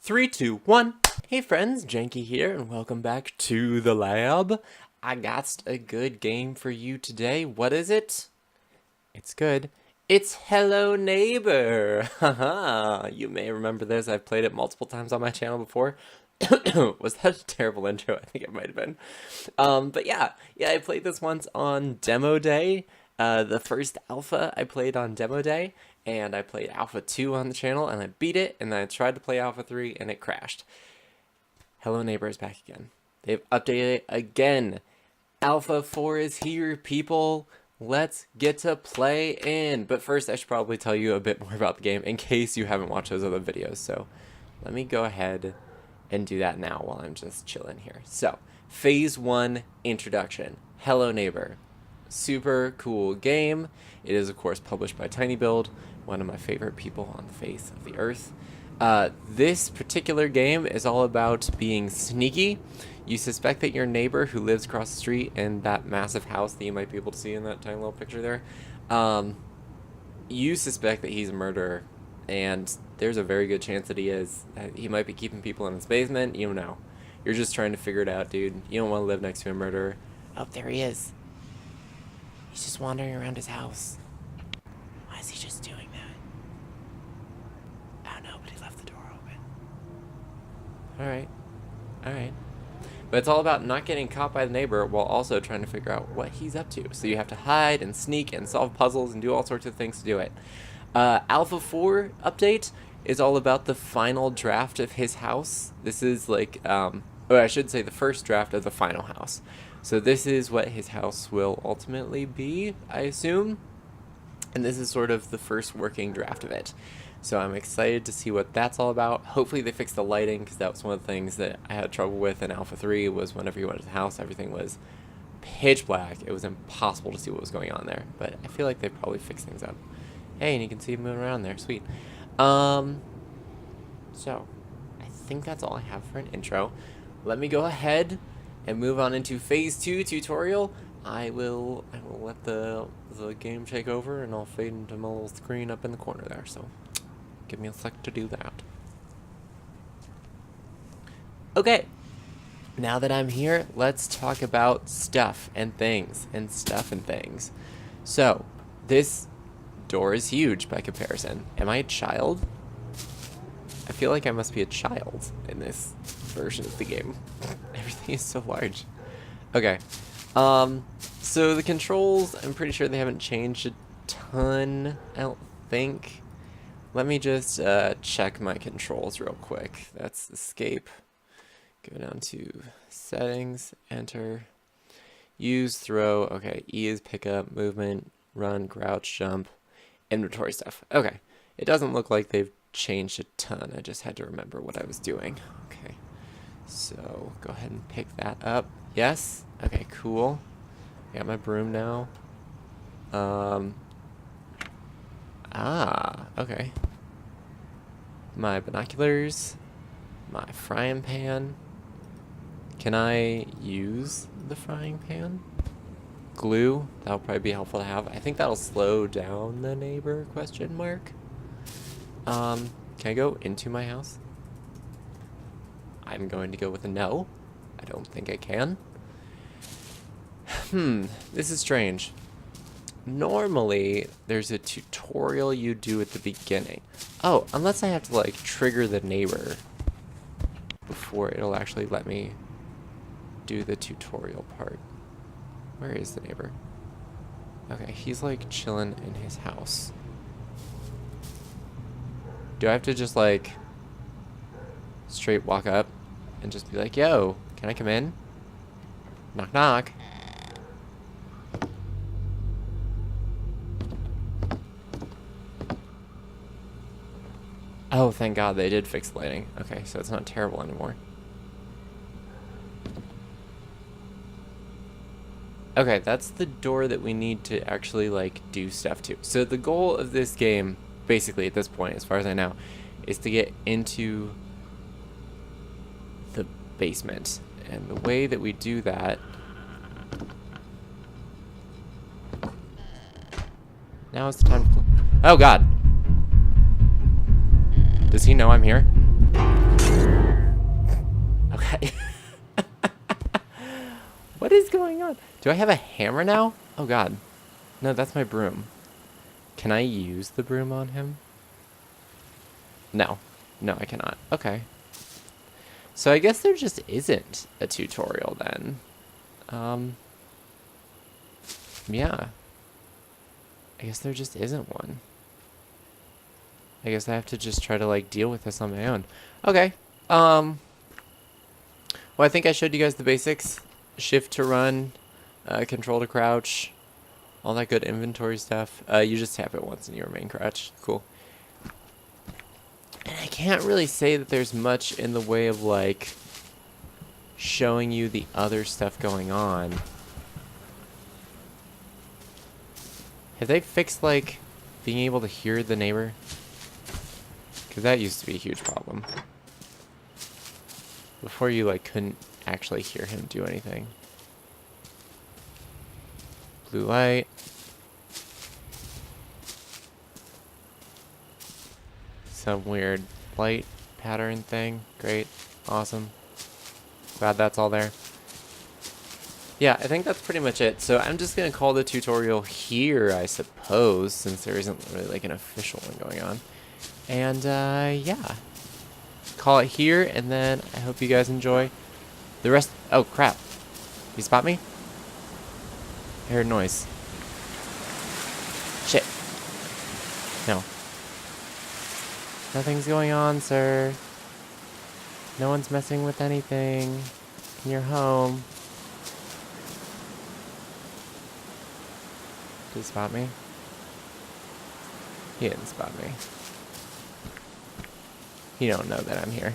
3, 2, 1. Hey friends, Janky here, and welcome back to the lab. I got a good game for you today. What is it? It's good. It's Hello Neighbor. Haha. You may remember this. I've played it multiple times on my channel before. Was that a terrible intro? I think it might have been. But yeah, I played this once on demo day. The first alpha I played on demo day, and I played alpha 2 on the channel, and I beat it, and then I tried to play alpha 3, and it crashed. Hello Neighbor is back again. They've updated it again. Alpha 4 is here, people. Let's get to play in. But first, I should probably tell you a bit more about the game in case you haven't watched those other videos. So let me go ahead and do that now while I'm just chilling here. So, Phase 1 Introduction. Hello Neighbor. Super cool game. It is, of course, published by tinyBuild, one of my favorite people on the face of the earth. This particular game is all about being sneaky. You suspect that your neighbor who lives across the street in that massive house that you might be able to see in that tiny little picture there, you suspect that he's a murderer, and there's a very good chance that he is. He might be keeping people in his basement. You don't know. You're just trying to figure it out, dude. You don't want to live next to a murderer. Oh, there he is. He's just wandering around his house. Why is he just doing that? I don't know, but he left the door open. Alright. But it's all about not getting caught by the neighbor while also trying to figure out what he's up to. So you have to hide and sneak and solve puzzles and do all sorts of things to do it. Alpha 4 update is all about the final draft of his house. This is like, or I should say the first draft of the final house. So this is what his house will ultimately be, I assume. And this is sort of the first working draft of it. So I'm excited to see what that's all about. Hopefully they fix the lighting, because that was one of the things that I had trouble with in Alpha 3, was whenever you went to the house, everything was pitch black. It was impossible to see what was going on there. But I feel like they probably fixed things up. Hey, and you can see him moving around there. Sweet. So I think that's all I have for an intro. Let me go ahead and move on into Phase 2 tutorial. I will let the game take over, and I'll fade into my little screen up in the corner there. So give me a sec to do that. Okay, now that I'm here, let's talk about stuff and things. So this door is huge by comparison. Am I a child? I feel like I must be a child in this version of the game. Everything is so large. Okay. So the controls, I'm pretty sure they haven't changed a ton, I don't think. Let me just check my controls real quick. That's escape. Go down to settings, enter, use, throw. Okay, E is pick up, movement, run, crouch, jump, inventory stuff. Okay, it doesn't look like they've changed a ton. I just had to remember what I was doing. Okay, so go ahead and pick that up. Yes. Okay, cool. I got my broom now. Okay. My binoculars, my frying pan. Can I use the frying pan? Glue, that'll probably be helpful to have. I think that'll slow down the neighbor, question mark. Can I go into my house? I'm going to go with a no. I don't think I can. This is strange. Normally, there's a tutorial you do at the beginning. Oh, unless I have to, like, trigger the neighbor before it'll actually let me do the tutorial part. Where is the neighbor? Okay, he's, like, chilling in his house. Do I have to just, like, straight walk up and just be like, yo, can I come in? Knock, knock. Oh, thank God they did fix the lighting. Okay, so it's not terrible anymore. Okay, that's the door that we need to actually, like, do stuff to. So the goal of this game, basically at this point, as far as I know, is to get into the basement. And the way that we do that... Now is the time to... Oh, God! Does he know I'm here? is going on? Do I have a hammer now? Oh god. No, that's my broom. Can I use the broom on him? No. No, I cannot. Okay. So I guess there just isn't a tutorial then. Yeah. I guess there just isn't one. I guess I have to just try to, like, deal with this on my own. Okay. Well, I think I showed you guys the basics. Shift to run, control to crouch, all that good inventory stuff. You just tap it once and you remain crouched. Cool. And I can't really say that there's much in the way of, like, showing you the other stuff going on. Have they fixed, like, being able to hear the neighbor? Because that used to be a huge problem. Before you, like, couldn't actually hear him do anything. Blue light. Some weird light pattern thing. Great. Awesome. Glad that's all there. Yeah, I think that's pretty much it. So I'm just going to call the tutorial here, I suppose, since there isn't really like an official one going on. And yeah. Call it here, and then I hope you guys enjoy the rest. Oh, crap. You spot me? I heard noise. Shit. No. Nothing's going on, sir. No one's messing with anything in your home. Did he spot me? He didn't spot me. He don't know that I'm here.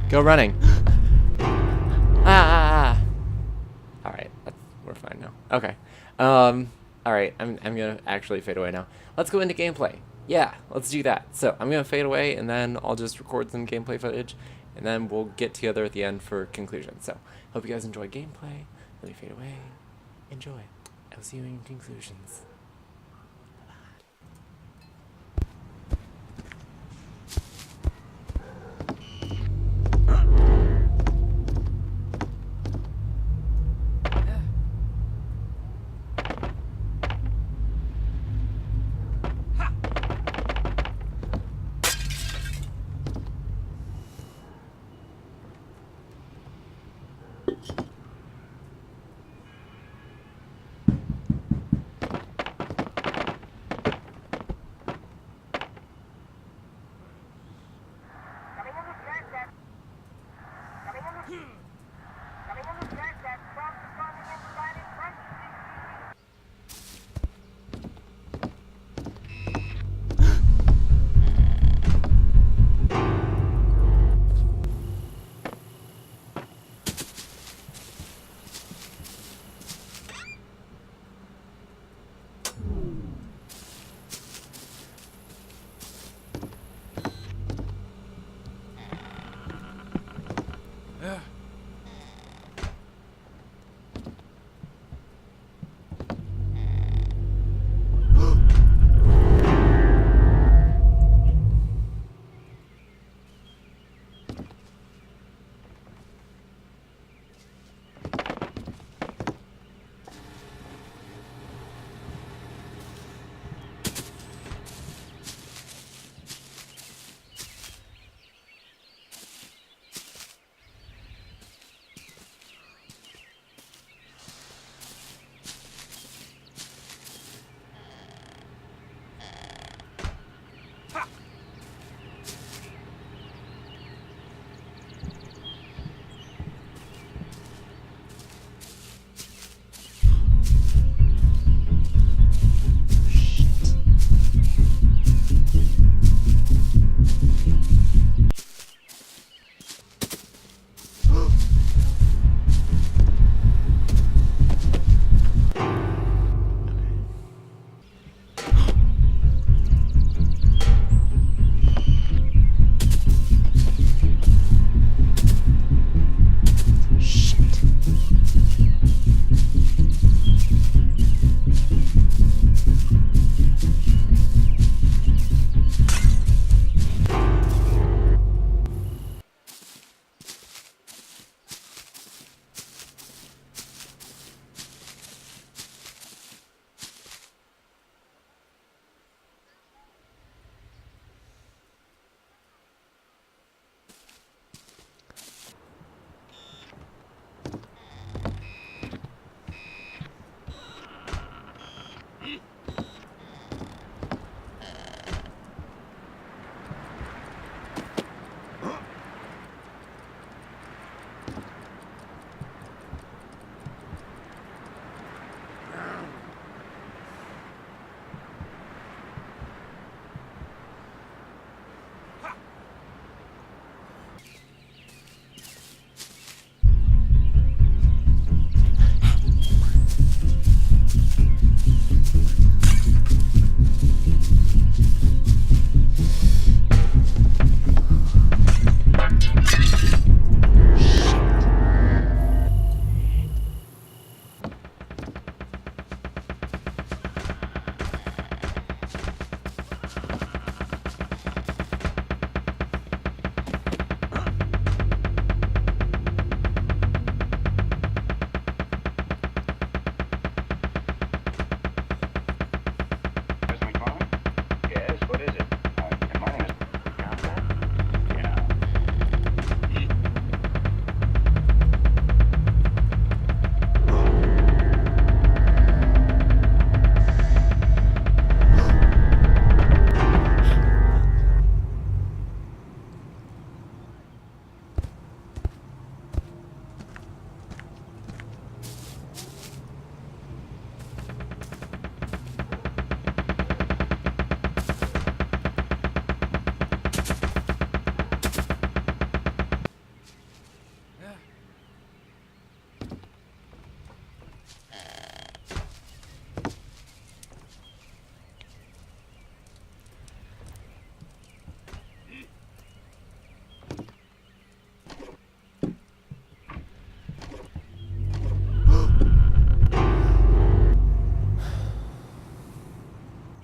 Go running. Ah! Alright, we're fine now. Okay. Alright, I'm gonna actually fade away now. Let's go into gameplay. Yeah, let's do that. So, I'm gonna fade away, and then I'll just record some gameplay footage, and then we'll get together at the end for conclusion. So, hope you guys enjoy gameplay. Let me fade away. Enjoy. I'll see you in conclusions.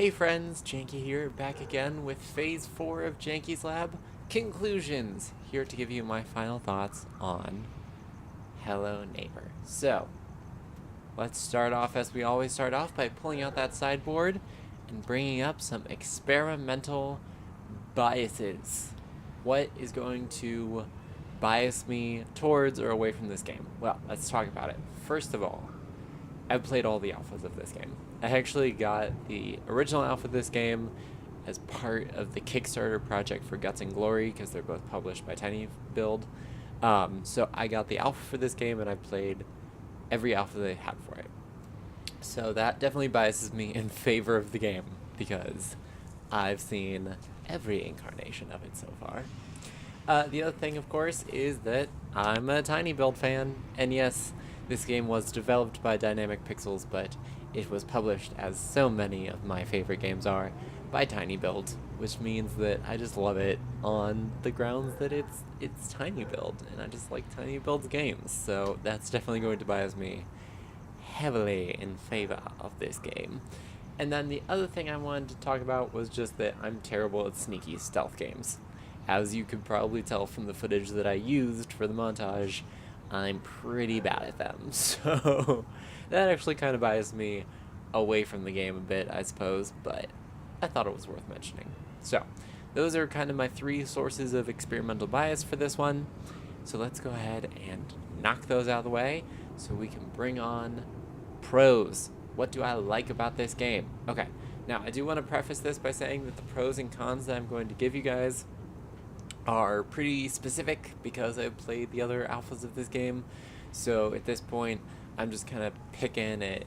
Hey friends, Janky here, back again with Phase 4 of Janky's Lab, Conclusions, here to give you my final thoughts on Hello Neighbor. So, let's start off as we always start off by pulling out that sideboard and bringing up some experimental biases. What is going to bias me towards or away from this game? Well, let's talk about it. First of all, I've played all the alphas of this game. I actually got the original alpha of this game as part of the Kickstarter project for Guts and Glory because they're both published by tinyBuild. So I got the alpha for this game and I played every alpha they had for it. So that definitely biases me in favor of the game because I've seen every incarnation of it so far. The other thing, of course, is that I'm a tinyBuild fan, and yes, this game was developed by Dynamic Pixels, but it was published, as so many of my favorite games are, by tinyBuild, which means that I just love it on the grounds that it's tinyBuild, and I just like tinyBuild's games, so that's definitely going to bias me heavily in favor of this game. And then the other thing I wanted to talk about was just that I'm terrible at sneaky stealth games. As you could probably tell from the footage that I used for the montage, I'm pretty bad at them, so that actually kind of biased me away from the game a bit, I suppose, but I thought it was worth mentioning. So, those are kind of my three sources of experimental bias for this one, so let's go ahead and knock those out of the way so we can bring on pros. What do I like about this game? Okay, now I do want to preface this by saying that the pros and cons that I'm going to give you guys are pretty specific because I've played the other alphas of this game. So at this point, I'm just kind of picking at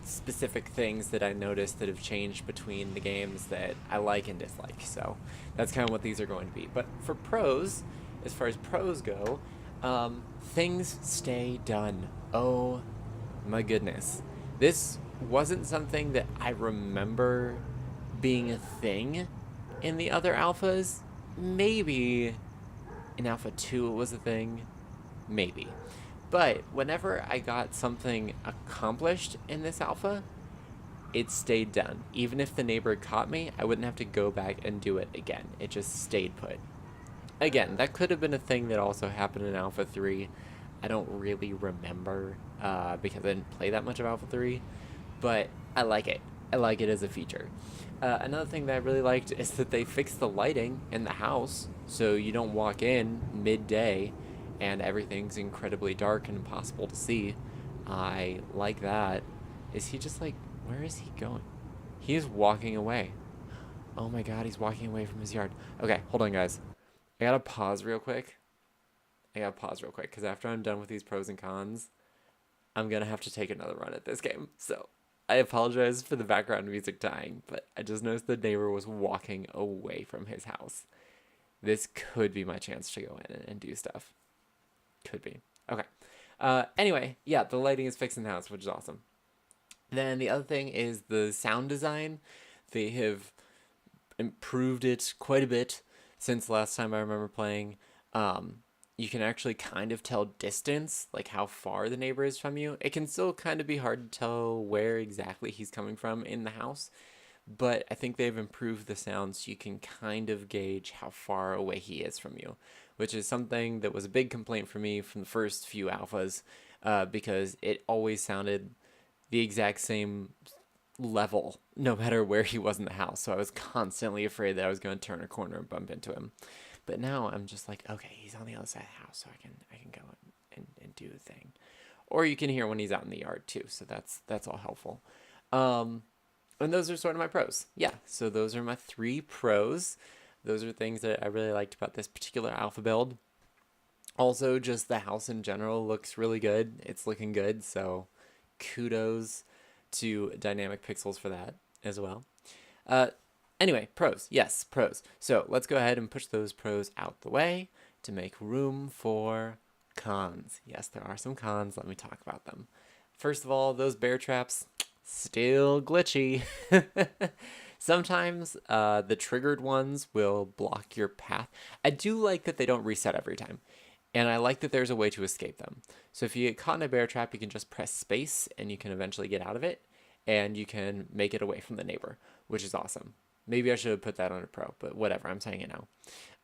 specific things that I noticed that have changed between the games that I like and dislike. So that's kind of what these are going to be. But for pros, as far as pros go, things stay done. Oh my goodness. This wasn't something that I remember being a thing in the other alphas. Maybe in Alpha 2 it was a thing. Maybe. But whenever I got something accomplished in this alpha, it stayed done. Even if the neighbor caught me, I wouldn't have to go back and do it again. It just stayed put. Again, that could have been a thing that also happened in Alpha 3. I don't really remember because I didn't play that much of Alpha 3. But I like it. I like it as a feature. Another thing that I really liked is that they fixed the lighting in the house so you don't walk in midday and everything's incredibly dark and impossible to see. I like that. Is he just like, where is he going? He is walking away. Oh my god, he's walking away from his yard. Okay, hold on guys. I gotta pause real quick because after I'm done with these pros and cons, I'm gonna have to take another run at this game. So I apologize for the background music dying, but I just noticed the neighbor was walking away from his house. This could be my chance to go in and do stuff. Could be. Okay. Anyway, yeah, the lighting is fixed in the house, which is awesome. Then the other thing is the sound design. They have improved it quite a bit since last time I remember playing. You can actually kind of tell distance, like how far the neighbor is from you. It can still kind of be hard to tell where exactly he's coming from in the house, but I think they've improved the sound so you can kind of gauge how far away he is from you, which is something that was a big complaint for me from the first few alphas, because it always sounded the exact same level no matter where he was in the house, so I was constantly afraid that I was going to turn a corner and bump into him. But now I'm just like, okay, he's on the other side of the house, so I can go and do the thing. Or you can hear when he's out in the yard too, so that's all helpful. And those are sort of my pros. Yeah, so those are my three pros. Those are things that I really liked about this particular alpha build. Also, just the house in general looks really good. It's looking good, so kudos to Dynamic Pixels for that as well. Anyway, pros. Yes, pros. So let's go ahead and push those pros out the way to make room for cons. Yes, there are some cons. Let me talk about them. First of all, those bear traps, still glitchy. Sometimes the triggered ones will block your path. I do like that they don't reset every time. And I like that there's a way to escape them. So if you get caught in a bear trap, you can just press space and you can eventually get out of it. and you can make it away from the neighbor, which is awesome. Maybe I should have put that on a pro, but whatever, I'm saying it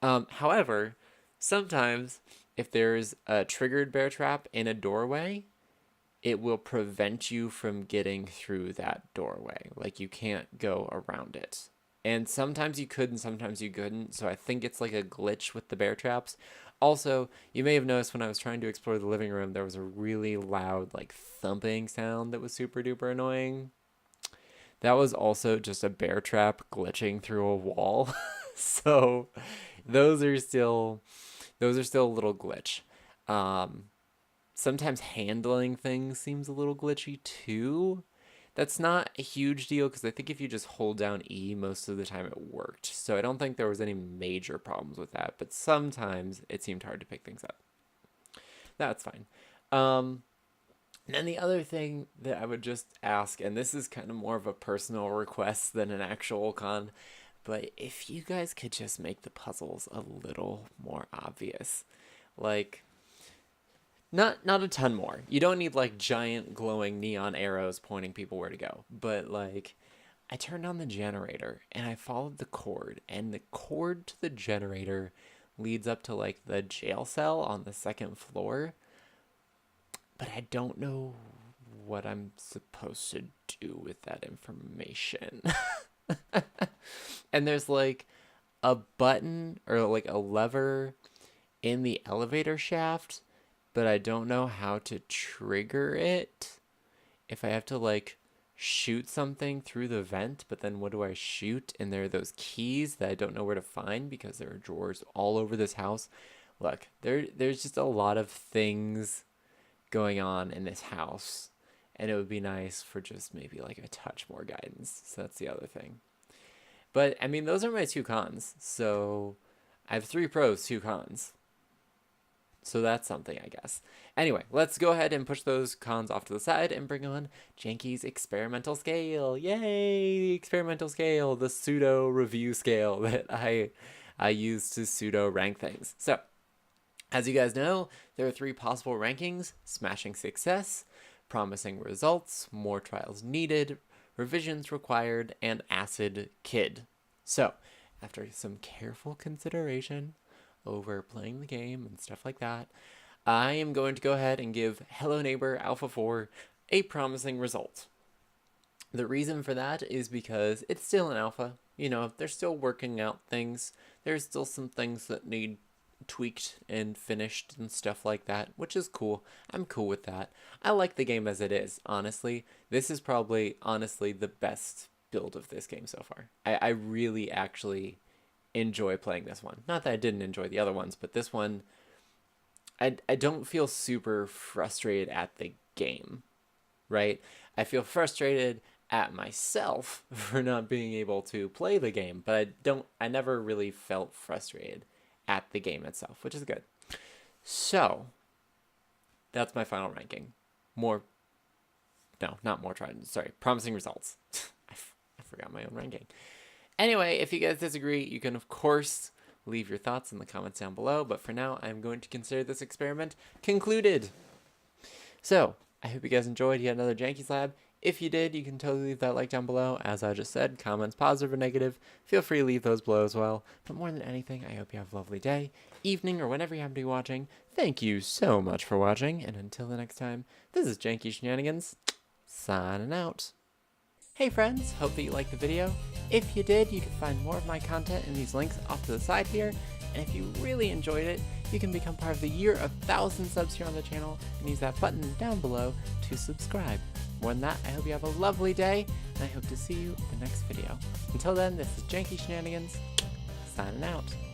now. However, sometimes if there's a triggered bear trap in a doorway, it will prevent you from getting through that doorway. Like, you can't go around it. And sometimes you could and sometimes you couldn't, so I think it's like a glitch with the bear traps. Also, you may have noticed when I was trying to explore the living room, there was a really loud, like, thumping sound that was super duper annoying. That was also just a bear trap glitching through a wall. So those are still a little glitch. Sometimes handling things seems a little glitchy too. That's not a huge deal because I think if you just hold down E most of the time it worked. So I don't think there was any major problems with that, but sometimes it seemed hard to pick things up. That's fine. And the other thing that I would just ask, and this is kind of more of a personal request than an actual con, but if you guys could just make the puzzles a little more obvious. Like, not a ton more. You don't need like giant glowing neon arrows pointing people where to go. But like, I turned on the generator and I followed the cord, and the cord to the generator leads up to like the jail cell on the second floor. But I don't know what I'm supposed to do with that information. And there's like a button or like a lever in the elevator shaft, but I don't know how to trigger it. If I have to like shoot something through the vent, but then what do I shoot? And there are those keys that I don't know where to find because there are drawers all over this house. Look, there's just a lot of things going on in this house, and it would be nice for just maybe like a touch more guidance. So that's the other thing. But I mean, those are my 2 cons. So I have 3 pros, 2 cons. So that's something, I guess. Anyway, let's go ahead and push those cons off to the side and bring on Janky's experimental scale. Yay! The experimental scale, the pseudo review scale that I use to pseudo rank things. So, as you guys know, there are 3 possible rankings: smashing success, promising results, more trials needed, revisions required, and acid kid. So, after some careful consideration over playing the game and stuff like that, I am going to go ahead and give Hello Neighbor Alpha 4 a promising result. The reason for that is because it's still an alpha. You know, they're still working out things. There's still some things that need tweaked and finished and stuff like that, which is cool. I'm cool with that. I like the game as it is, honestly. This is probably, honestly, the best build of this game so far. I really actually enjoy playing this one. Not that I didn't enjoy the other ones, but this one, I don't feel super frustrated at the game, right? I feel frustrated at myself for not being able to play the game, but I never really felt frustrated at the game itself, which is good. So, that's my final ranking. Promising results. I forgot my own ranking. Anyway, if you guys disagree, you can, of course, leave your thoughts in the comments down below, but for now, I'm going to consider this experiment concluded. So, I hope you guys enjoyed yet another Janky's Lab. If you did, you can totally leave that like down below. As I just said, comments positive or negative, feel free to leave those below as well. But more than anything, I hope you have a lovely day, evening, or whenever you happen to be watching. Thank you so much for watching, and until the next time, this is Janky Shenanigans, signing out. Hey friends, hope that you liked the video. If you did, you can find more of my content in these links off to the side here. And if you really enjoyed it, you can become part of the year of 1,000 subs here on the channel and use that button down below to subscribe. More than that, I hope you have a lovely day, and I hope to see you in the next video. Until then, this is Janky Shenanigans, signing out.